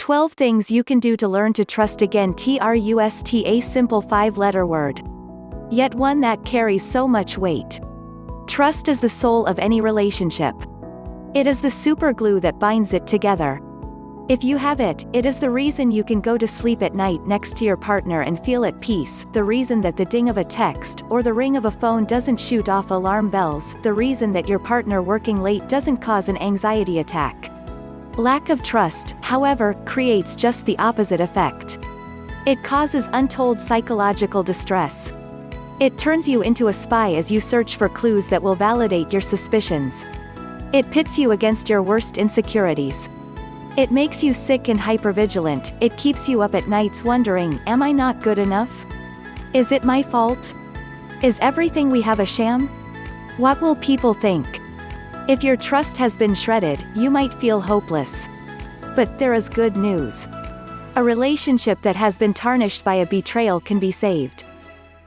12 things you can do to learn to trust again. Trust, a simple 5-letter word, yet one that carries so much weight. Trust is the soul of any relationship. It is the super glue that binds it together. If you have it, it is the reason you can go to sleep at night next to your partner and feel at peace, the reason that the ding of a text or the ring of a phone doesn't shoot off alarm bells, the reason that your partner working late doesn't cause an anxiety attack. Lack of trust, however, creates just the opposite effect. It causes untold psychological distress. It turns you into a spy as you search for clues that will validate your suspicions. It pits you against your worst insecurities. It makes you sick and hypervigilant. It keeps you up at nights wondering, am I not good enough? Is it my fault? Is everything we have a sham? What will people think? If your trust has been shredded, you might feel hopeless. But there is good news. A relationship that has been tarnished by a betrayal can be saved.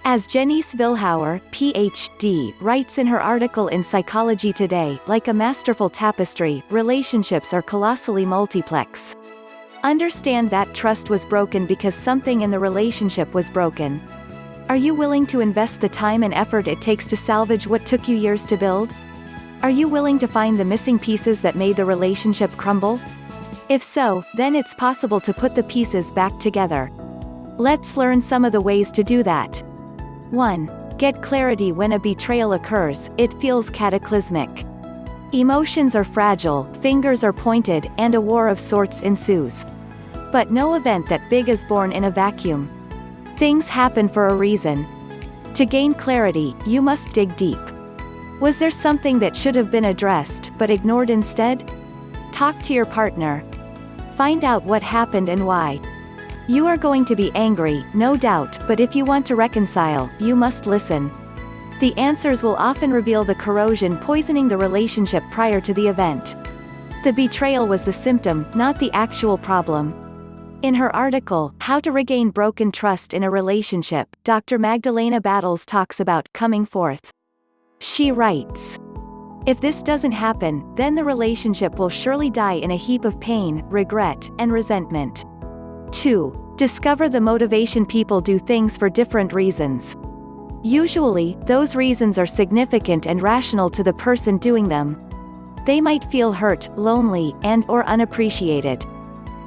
As Janice Vilhauer, Ph.D., writes in her article in Psychology Today, like a masterful tapestry, relationships are colossally multiplex. Understand that trust was broken because something in the relationship was broken. Are you willing to invest the time and effort it takes to salvage what took you years to build? Are you willing to find the missing pieces that made the relationship crumble? If so, then it's possible to put the pieces back together. Let's learn some of the ways to do that. 1. Get clarity when a betrayal occurs. It feels cataclysmic. Emotions are fragile, fingers are pointed, and a war of sorts ensues. But no event that big is born in a vacuum. Things happen for a reason. To gain clarity, you must dig deep. Was there something that should have been addressed, but ignored instead? Talk to your partner. Find out what happened and why. You are going to be angry, no doubt, but if you want to reconcile, you must listen. The answers will often reveal the corrosion poisoning the relationship prior to the event. The betrayal was the symptom, not the actual problem. In her article, How to Regain Broken Trust in a Relationship, Dr. Magdalena Battles talks about coming forth. She writes, "If this doesn't happen, then the relationship will surely die in a heap of pain, regret, and resentment." 2. Discover the motivation. People do things for different reasons. Usually, those reasons are significant and rational to the person doing them. They might feel hurt, lonely, and/or unappreciated.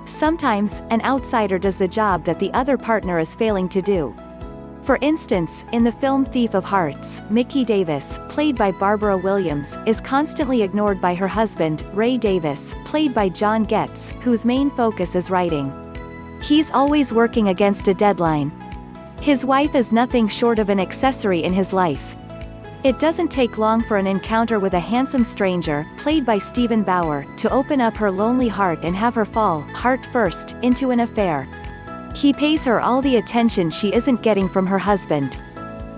Sometimes, an outsider does the job that the other partner is failing to do. For instance, in the film Thief of Hearts, Mickey Davis, played by Barbara Williams, is constantly ignored by her husband, Ray Davis, played by John Getz, whose main focus is writing. He's always working against a deadline. His wife is nothing short of an accessory in his life. It doesn't take long for an encounter with a handsome stranger, played by Stephen Bauer, to open up her lonely heart and have her fall, heart first, into an affair. He pays her all the attention she isn't getting from her husband.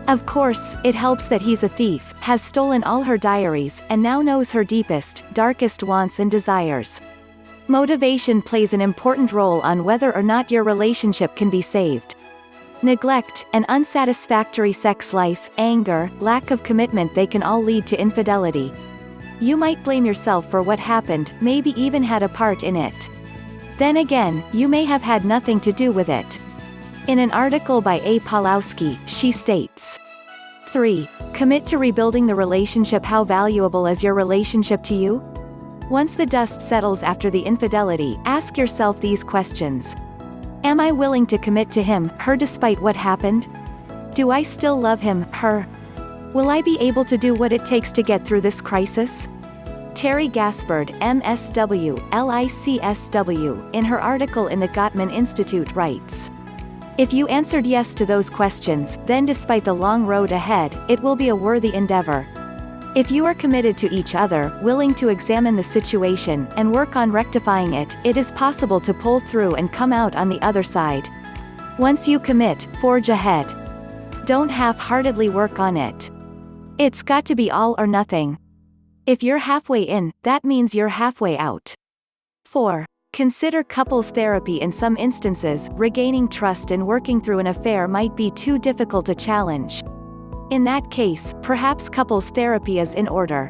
Of course, it helps that he's a thief, has stolen all her diaries, and now knows her deepest, darkest wants and desires. Motivation plays an important role on whether or not your relationship can be saved. Neglect, an unsatisfactory sex life, anger, lack of commitment, they can all lead to infidelity. You might blame yourself for what happened, maybe even had a part in it. Then again, you may have had nothing to do with it. In an article by A. Pawlowski, she states, 3. Commit to rebuilding the relationship. How valuable is your relationship to you? Once the dust settles after the infidelity, ask yourself these questions. Am I willing to commit to him, her despite what happened? Do I still love him, her? Will I be able to do what it takes to get through this crisis? Terry Gaspard, MSW, LICSW, in her article in the Gottman Institute writes, "If you answered yes to those questions, then despite the long road ahead, it will be a worthy endeavor. If you are committed to each other, willing to examine the situation, and work on rectifying it, it is possible to pull through and come out on the other side. Once you commit, forge ahead. Don't half-heartedly work on it. It's got to be all or nothing. If you're halfway in, that means you're halfway out." 4. Consider couples therapy. In some instances, regaining trust and working through an affair might be too difficult a challenge. In that case, perhaps couples therapy is in order.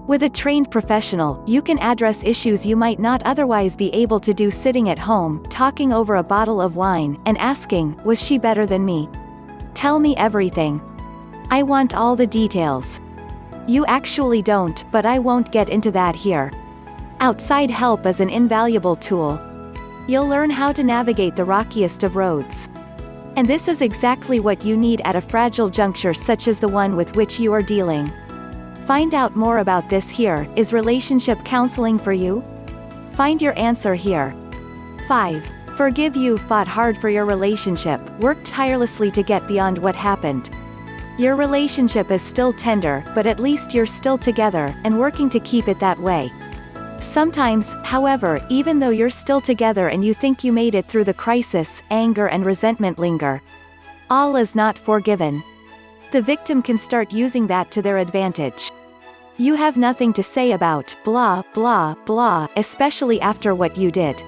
With a trained professional, you can address issues you might not otherwise be able to do sitting at home, talking over a bottle of wine, and asking, "Was she better than me? Tell me everything. I want all the details." You actually don't, but I won't get into that here. Outside help is an invaluable tool. You'll learn how to navigate the rockiest of roads. And this is exactly what you need at a fragile juncture such as the one with which you are dealing. Find out more about this here. Is relationship counseling for you? Find your answer here. 5. Forgive. You fought hard for your relationship, worked tirelessly to get beyond what happened. Your relationship is still tender, but at least you're still together, and working to keep it that way. Sometimes, however, even though you're still together and you think you made it through the crisis, anger and resentment linger. All is not forgiven. The victim can start using that to their advantage. You have nothing to say about blah blah blah, especially after what you did.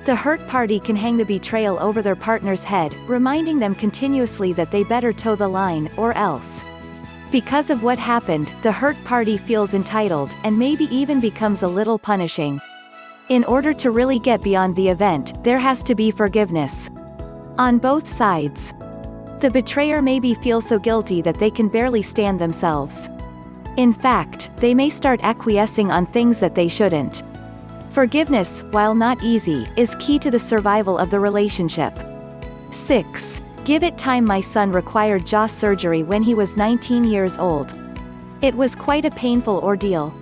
The hurt party can hang the betrayal over their partner's head, reminding them continuously that they better toe the line, or else. Because of what happened, the hurt party feels entitled, and maybe even becomes a little punishing. In order to really get beyond the event, there has to be forgiveness. On both sides. The betrayer maybe feel so guilty that they can barely stand themselves. In fact, they may start acquiescing on things that they shouldn't. Forgiveness, while not easy, is key to the survival of the relationship. 6. Give it time. My son required jaw surgery when he was 19 years old. It was quite a painful ordeal.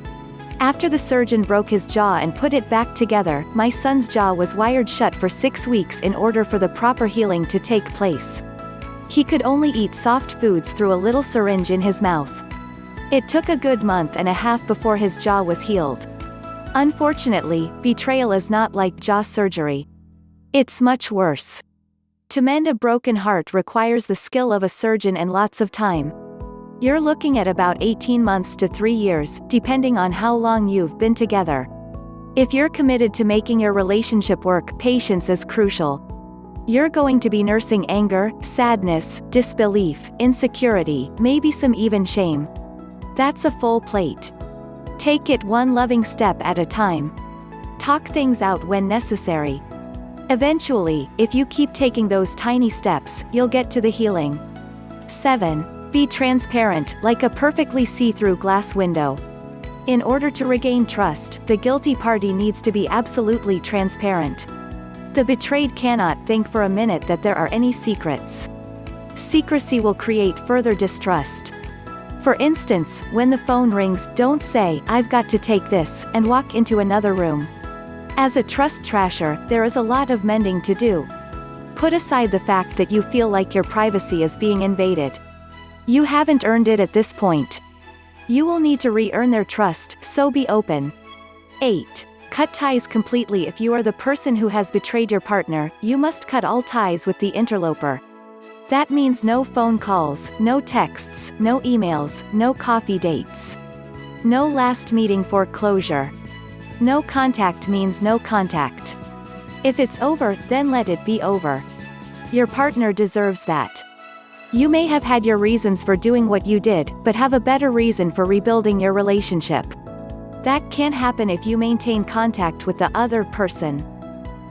After the surgeon broke his jaw and put it back together, my son's jaw was wired shut for 6 weeks in order for the proper healing to take place. He could only eat soft foods through a little syringe in his mouth. It took a good month and a half before his jaw was healed. Unfortunately, betrayal is not like jaw surgery. It's much worse. To mend a broken heart requires the skill of a surgeon and lots of time. You're looking at about 18 months to 3 years, depending on how long you've been together. If you're committed to making your relationship work, patience is crucial. You're going to be nursing anger, sadness, disbelief, insecurity, maybe some even shame. That's a full plate. Take it one loving step at a time. Talk things out when necessary. Eventually, if you keep taking those tiny steps, you'll get to the healing. 7. Be transparent, like a perfectly see-through glass window. In order to regain trust, the guilty party needs to be absolutely transparent. The betrayed cannot think for a minute that there are any secrets. Secrecy will create further distrust. For instance, when the phone rings, don't say, "I've got to take this," and walk into another room. As a trust trasher, there is a lot of mending to do. Put aside the fact that you feel like your privacy is being invaded. You haven't earned it at this point. You will need to re-earn their trust, so be open. 8. Cut ties completely. If you are the person who has betrayed your partner, you must cut all ties with the interloper. That means no phone calls, no texts, no emails, no coffee dates. No last meeting for closure. No contact means no contact. If it's over, then let it be over. Your partner deserves that. You may have had your reasons for doing what you did, but have a better reason for rebuilding your relationship. That can't happen if you maintain contact with the other person.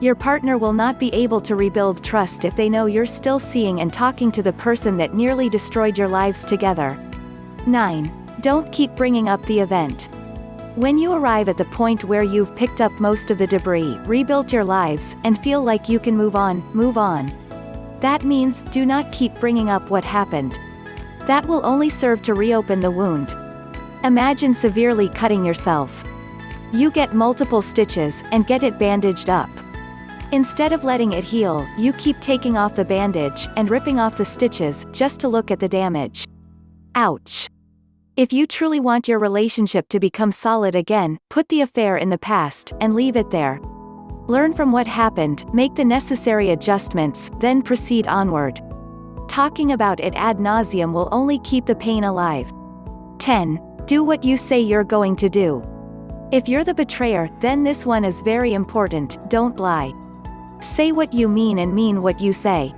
Your partner will not be able to rebuild trust if they know you're still seeing and talking to the person that nearly destroyed your lives together. 9. Don't keep bringing up the event. When you arrive at the point where you've picked up most of the debris, rebuilt your lives, and feel like you can move on. That means, do not keep bringing up what happened. That will only serve to reopen the wound. Imagine severely cutting yourself. You get multiple stitches, and get it bandaged up. Instead of letting it heal, you keep taking off the bandage, and ripping off the stitches, just to look at the damage. Ouch. If you truly want your relationship to become solid again, put the affair in the past, and leave it there. Learn from what happened, make the necessary adjustments, then proceed onward. Talking about it ad nauseum will only keep the pain alive. 10. Do what you say you're going to do. If you're the betrayer, then this one is very important, don't lie. Say what you mean and mean what you say.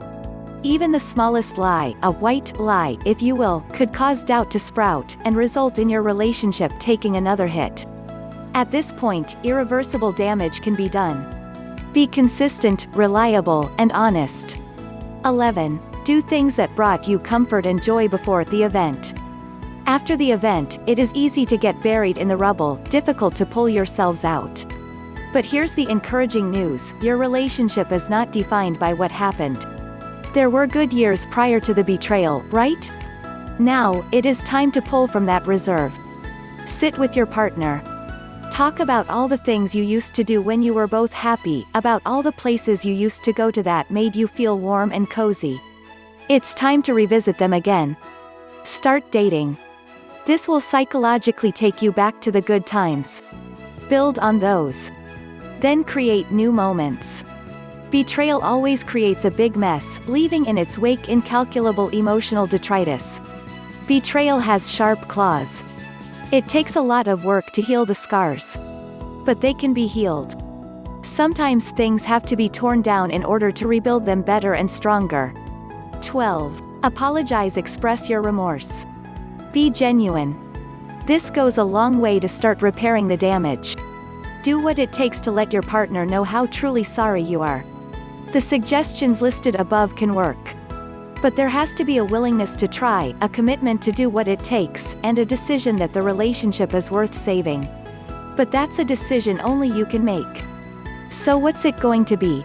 Even the smallest lie, a white lie, if you will, could cause doubt to sprout, and result in your relationship taking another hit. At this point, irreversible damage can be done. Be consistent, reliable, and honest. 11. Do things that brought you comfort and joy before the event. After the event, it is easy to get buried in the rubble, difficult to pull yourselves out. But here's the encouraging news: your relationship is not defined by what happened. There were good years prior to the betrayal, right? Now, it is time to pull from that reserve. Sit with your partner. Talk about all the things you used to do when you were both happy, about all the places you used to go to that made you feel warm and cozy. It's time to revisit them again. Start dating. This will psychologically take you back to the good times. Build on those. Then create new moments. Betrayal always creates a big mess, leaving in its wake incalculable emotional detritus. Betrayal has sharp claws. It takes a lot of work to heal the scars. But they can be healed. Sometimes things have to be torn down in order to rebuild them better and stronger. 12. Apologize. Express your remorse. Be genuine. This goes a long way to start repairing the damage. Do what it takes to let your partner know how truly sorry you are. The suggestions listed above can work. But there has to be a willingness to try, a commitment to do what it takes, and a decision that the relationship is worth saving. But that's a decision only you can make. So what's it going to be?